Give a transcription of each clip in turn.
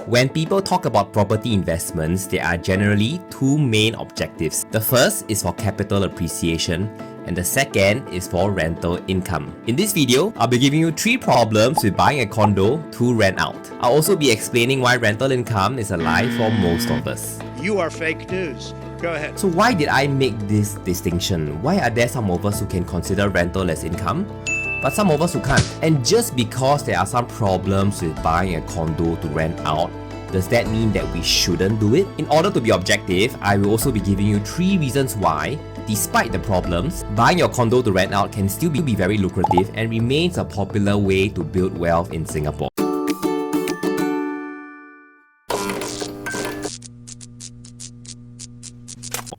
When people talk about property investments, there are generally two main objectives. The first is for capital appreciation, and the second is for rental income. In this video, I'll be giving you 3 problems with buying a condo to rent out. I'll also be explaining why rental income is a lie for most of us. You are fake news. Go ahead. So why did I make this distinction? Why are there some of us who can consider rental as income, but some of us who can't? And just because there are some problems with buying a condo to rent out, does that mean that we shouldn't do it? In order to be objective, I will also be giving you 3 reasons why, despite the problems, buying your condo to rent out can still be very lucrative and remains a popular way to build wealth in Singapore.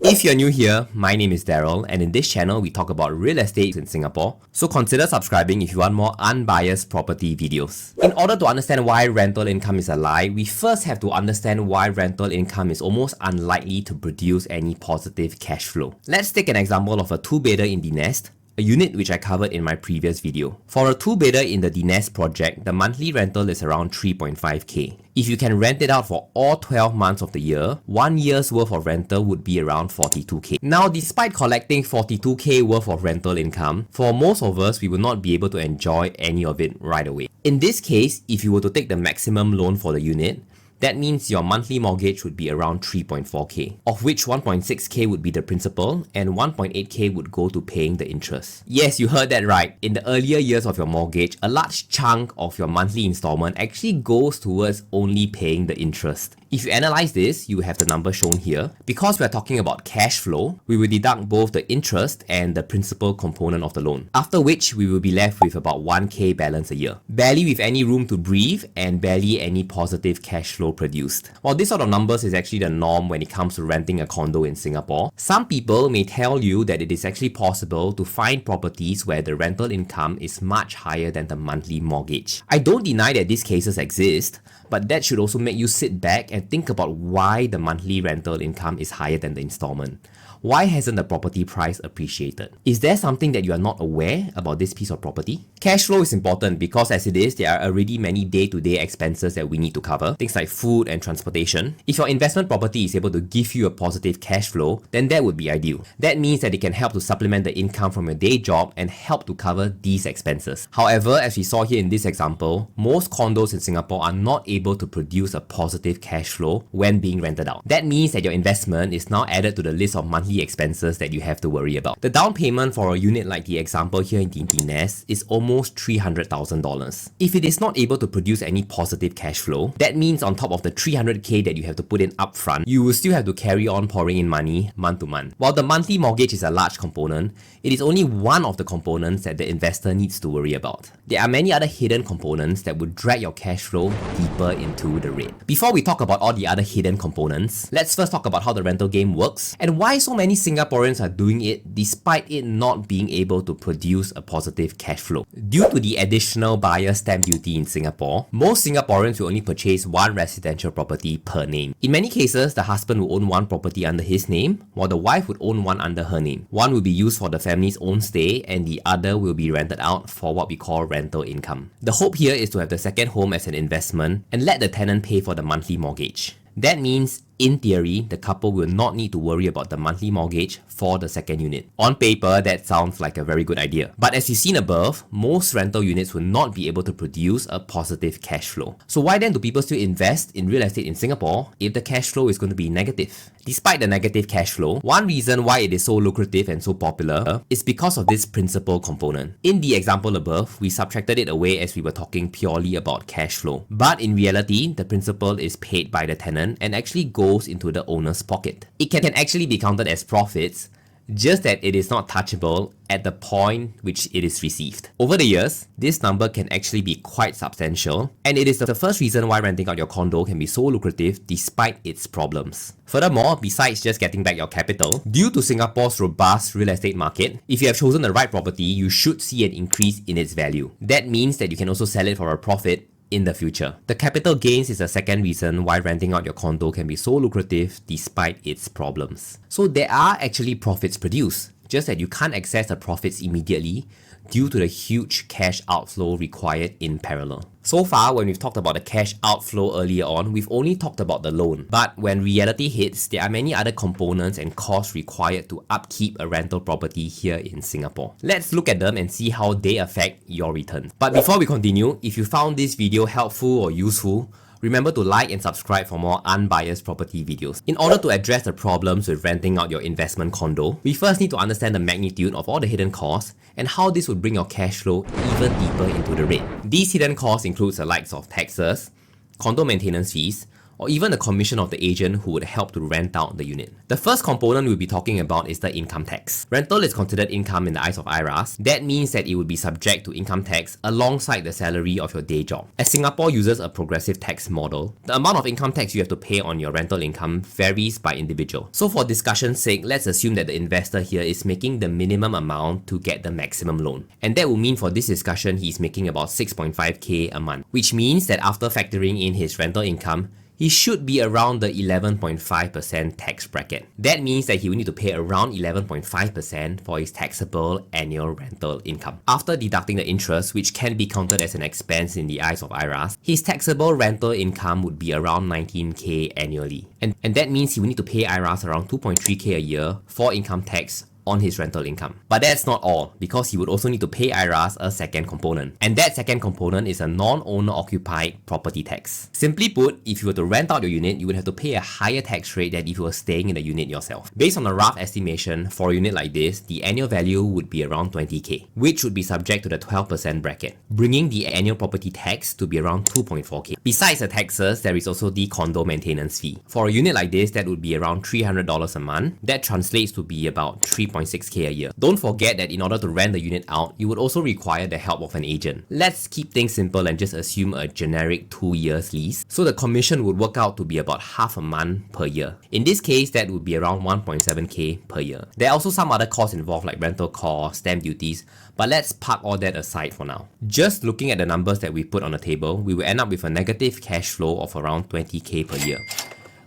If you're new here, my name is Daryl, and in this channel we talk about real estate in Singapore, so consider subscribing if you want more unbiased property videos. In order to understand why rental income is a lie, we first have to understand why rental income is almost unlikely to produce any positive cash flow. Let's take an example of a 2-bedder in the Nest, a unit which I covered in my previous video. For a 2-bedder in the Nest project, the monthly rental is around 3.5k. If you can rent it out for all 12 months of the year, 1 year's worth of rental would be around 42k. Now, despite collecting 42k worth of rental income, for most of us, we will not be able to enjoy any of it right away. In this case, if you were to take the maximum loan for the unit, that means your monthly mortgage would be around 3.4k, of which 1.6k would be the principal and 1.8k would go to paying the interest. Yes, you heard that right. In the earlier years of your mortgage, a large chunk of your monthly installment actually goes towards only paying the interest. If you analyze this, you have the number shown here. Because we are talking about cash flow, we will deduct both the interest and the principal component of the loan, after which we will be left with about 1k balance a year. Barely with any room to breathe and barely any positive cash flow produced. While this sort of numbers is actually the norm when it comes to renting a condo in Singapore, some people may tell you that it is actually possible to find properties where the rental income is much higher than the monthly mortgage. I don't deny that these cases exist, but that should also make you sit back and think about why the monthly rental income is higher than the installment. Why hasn't the property price appreciated? Is there something that you are not aware about this piece of property? Cash flow is important because as it is, there are already many day-to-day expenses that we need to cover, things like food and transportation. If your investment property is able to give you a positive cash flow, then that would be ideal. That means that it can help to supplement the income from your day job and help to cover these expenses. However, as we saw here in this example, most condos in Singapore are not able to produce a positive cash flow when being rented out. That means that your investment is now added to the list of monthly expenses that you have to worry about. The down payment for a unit like the example here in the Nest is almost $300,000. If it is not able to produce any positive cash flow, that means on top of the 300k that you have to put in upfront, you will still have to carry on pouring in money month to month. While the monthly mortgage is a large component, it is only one of the components that the investor needs to worry about. There are many other hidden components that would drag your cash flow deeper into the red. Before we talk about all the other hidden components, let's first talk about how the rental game works and why so many Singaporeans are doing it despite it not being able to produce a positive cash flow. Due to the additional buyer stamp duty in Singapore, most Singaporeans will only purchase one residential property per name. In many cases, the husband will own one property under his name, while the wife would own one under her name. One will be used for the family's own stay and the other will be rented out for what we call rental income. The hope here is to have the second home as an investment and let the tenant pay for the monthly mortgage. That means, in theory, the couple will not need to worry about the monthly mortgage for the second unit. On paper, that sounds like a very good idea. But as you've seen above, most rental units will not be able to produce a positive cash flow. So why then do people still invest in real estate in Singapore if the cash flow is going to be negative? Despite the negative cash flow, one reason why it is so lucrative and so popular is because of this principal component. In the example above, we subtracted it away as we were talking purely about cash flow. But in reality, the principal is paid by the tenant and actually goes into the owner's pocket. It can actually be counted as profits, just that it is not touchable at the point which it is received. Over the years, this number can actually be quite substantial, and it is the first reason why renting out your condo can be so lucrative despite its problems. Furthermore, besides just getting back your capital, due to Singapore's robust real estate market, if you have chosen the right property, you should see an increase in its value. That means that you can also sell it for a profit in the future. The capital gains is the second reason why renting out your condo can be so lucrative despite its problems. So there are actually profits produced, just that you can't access the profits immediately due to the huge cash outflow required in parallel. So far, when we've talked about the cash outflow earlier on, we've only talked about the loan. But when reality hits, there are many other components and costs required to upkeep a rental property here in Singapore. Let's look at them and see how they affect your returns. But before we continue, if you found this video helpful or useful, remember to like and subscribe for more unbiased property videos. In order to address the problems with renting out your investment condo, we first need to understand the magnitude of all the hidden costs and how this would bring your cash flow even deeper into the red. These hidden costs include the likes of taxes, condo maintenance fees, or even the commission of the agent who would help to rent out the unit. The first component we'll be talking about is the income tax. Rental is considered income in the eyes of IRAS. That means that it would be subject to income tax alongside the salary of your day job. As Singapore uses a progressive tax model, the amount of income tax you have to pay on your rental income varies by individual. So for discussion's sake, let's assume that the investor here is making the minimum amount to get the maximum loan. And that will mean for this discussion, he's making about 6.5k a month, which means that after factoring in his rental income, he should be around the 11.5% tax bracket. That means that he will need to pay around 11.5% for his taxable annual rental income. After deducting the interest, which can be counted as an expense in the eyes of IRAS, his taxable rental income would be around 19k annually. And that means he will need to pay IRAS around 2.3k a year for income tax on his rental income. But that's not all, because he would also need to pay IRAS a second component. And that second component is a non-owner occupied property tax. Simply put, if you were to rent out your unit, you would have to pay a higher tax rate than if you were staying in the unit yourself. Based on a rough estimation, for a unit like this, the annual value would be around 20k, which would be subject to the 12% bracket, bringing the annual property tax to be around 2.4k. Besides the taxes, there is also the condo maintenance fee. For a unit like this, that would be around $300 a month. That translates to be about 3.6k a year. Don't forget that in order to rent the unit out, you would also require the help of an agent. Let's keep things simple and just assume a generic 2 years lease. So the commission would work out to be about half a month per year. In this case, that would be around 1.7k per year. There are also some other costs involved like rental costs, stamp duties, but let's park all that aside for now. Just looking at the numbers that we put on the table, we will end up with a negative cash flow of around 20k per year,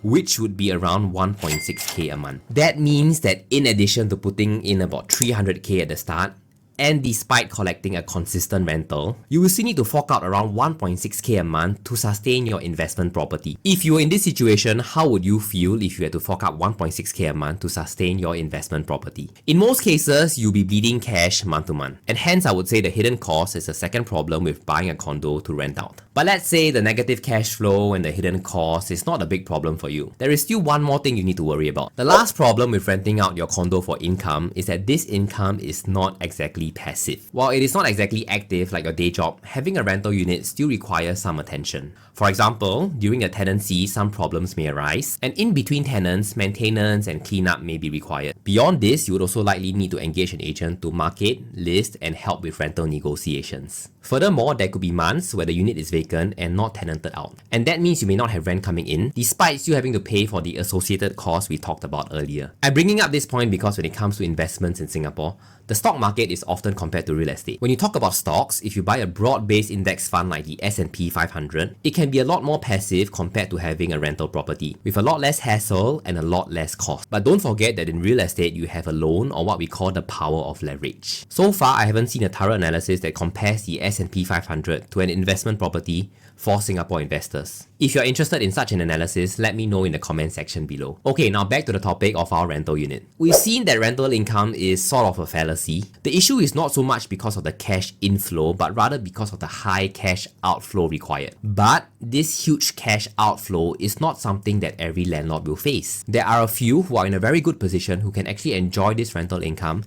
which would be around 1.6k a month. That means that in addition to putting in about 300k at the start, and despite collecting a consistent rental, you will still need to fork out around 1.6k a month to sustain your investment property. If you were in this situation, how would you feel if you had to fork out 1.6k a month to sustain your investment property? In most cases, you'll be bleeding cash month to month, and hence I would say the hidden cost is the second problem with buying a condo to rent out. But let's say the negative cash flow and the hidden cost is not a big problem for you. There is still one more thing you need to worry about. The last problem with renting out your condo for income is that this income is not exactly passive. While it is not exactly active like your day job, having a rental unit still requires some attention. For example, during a tenancy, some problems may arise, and in between tenants, maintenance and cleanup may be required. Beyond this, you would also likely need to engage an agent to market, list, and help with rental negotiations. Furthermore, there could be months where the unit is vacant and not tenanted out. And that means you may not have rent coming in, despite still having to pay for the associated costs we talked about earlier. I'm bringing up this point because when it comes to investments in Singapore, the stock market is often compared to real estate. When you talk about stocks, if you buy a broad-based index fund like the S&P 500, it can be a lot more passive compared to having a rental property, with a lot less hassle and a lot less cost. But don't forget that in real estate, you have a loan or what we call the power of leverage. So far, I haven't seen a thorough analysis that compares the S&P 500 to an investment property for Singapore investors. If you're interested in such an analysis, let me know in the comment section below. Okay, now back to the topic of our rental unit. We've seen that rental income is sort of a fallacy. The issue is not so much because of the cash inflow, but rather because of the high cash outflow required. But this huge cash outflow is not something that every landlord will face. There are a few who are in a very good position who can actually enjoy this rental income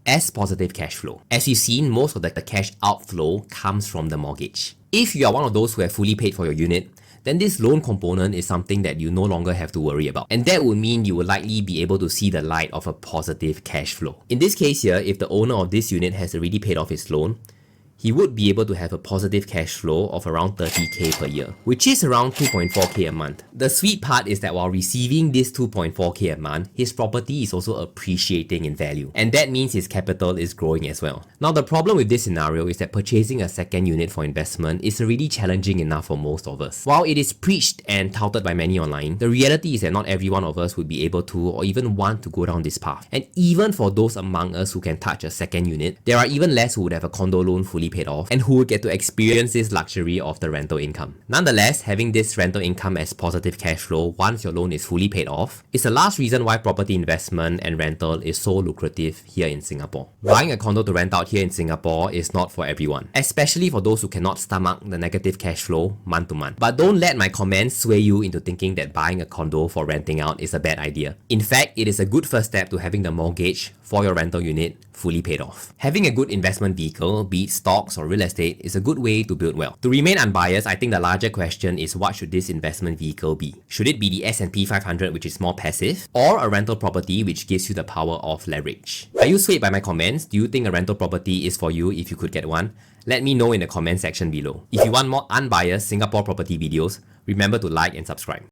as positive cash flow. As you've seen, most of the cash outflow comes from the mortgage. If you are one of those who have fully paid for your unit, then this loan component is something that you no longer have to worry about. And that would mean you will likely be able to see the light of a positive cash flow. In this case here, if the owner of this unit has already paid off his loan, he would be able to have a positive cash flow of around 30k per year, which is around 2.4k a month. The sweet part is that while receiving this 2.4k a month, his property is also appreciating in value, and that means his capital is growing as well. Now the problem with this scenario is that purchasing a second unit for investment is already challenging enough for most of us. While it is preached and touted by many online, the reality is that not every one of us would be able to or even want to go down this path. And even for those among us who can touch a second unit, there are even less who would have a condo loan fully paid off and who would get to experience this luxury of the rental income. Nonetheless, having this rental income as positive cash flow once your loan is fully paid off is the last reason why property investment and rental is so lucrative here in Singapore. Buying a condo to rent out here in Singapore is not for everyone, especially for those who cannot stomach the negative cash flow month to month. But don't let my comments sway you into thinking that buying a condo for renting out is a bad idea. In fact, it is a good first step to having the mortgage for your rental unit fully paid off. Having a good investment vehicle, be it stocks or real estate, is a good way to build wealth. To remain unbiased, I think the larger question is, what should this investment vehicle be? Should it be the S&P 500, which is more passive, or a rental property which gives you the power of leverage? Are you swayed by my comments? Do you think a rental property is for you if you could get one? Let me know in the comment section below. If you want more unbiased Singapore property videos, remember to like and subscribe.